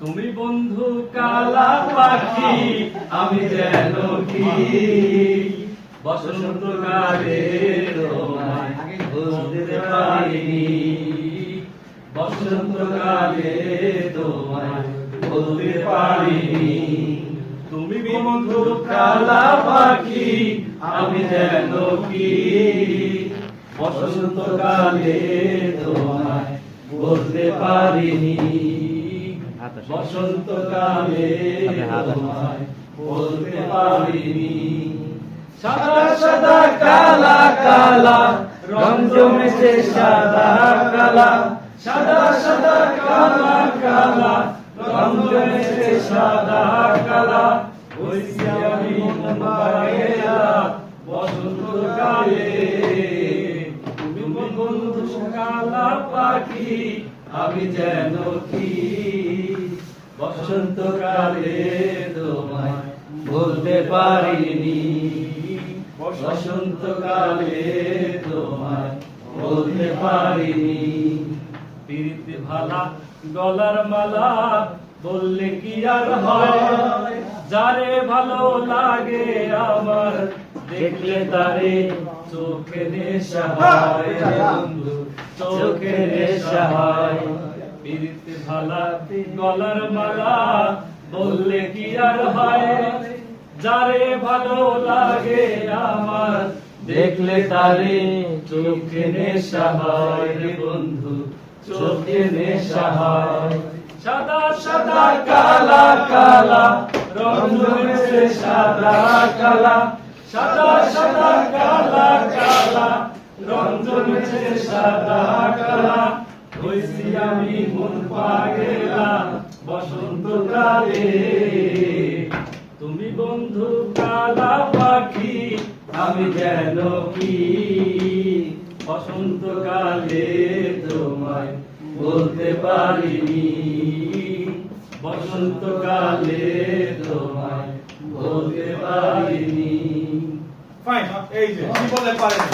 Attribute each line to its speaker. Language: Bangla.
Speaker 1: তুমি বন্ধু কালা পাখি আমি যেন কি বসন্তকালে তোমায় বলতে পারিনি বসন্তকালে তোমায় বলতে পারিনি তুমি বন্ধু কালা পাখি আমি যেন কি বসন্তকালে তোমায় বলতে পারিনি বসন্তকালে তোমায় বলতে পারিনি সাদা সাদা কালা কালা রং জমেছে সাদা কালা সাদা সাদা কালা কালা রং জমেছে সাদা কালা হইছি আমি পাগলা বসন্তকালে তুমি বন্ধু কালা পাখি আমি যেন কি বসন্তকালে তোমায় বলতে পারিনি বসন্তকালে তোমায় বলতে পারিনি প্রীতি ভালা গলার মালা বললে কি আর হয় যারে ভালো লাগে আমার দেখলে তারে চোখে নেশা হয় বন্ধু চোখে নেশা হয় প্রীতি ভালা গলার মালা বললে কি আর হয় যারে ভালো লাগে আমার দেখলে তারে চোখে নেশা হয় রে বন্ধু চোখে নেশা হয় সাদা সাদা কালা কালা রং জমেছে সাদা কালা সাদা সাদা কালা কালা রং জমেছে সাদা কালা হইছি আমি মন পাগলা বসন্তকালে তুমি বন্ধু কালা পাখি আমি যেন কি বসন্তকালে তোমায় বলতে পারিনি বসন্তকালে তোমায় বলতে পারিনি
Speaker 2: ফাইন এই যে কি বলে পারেন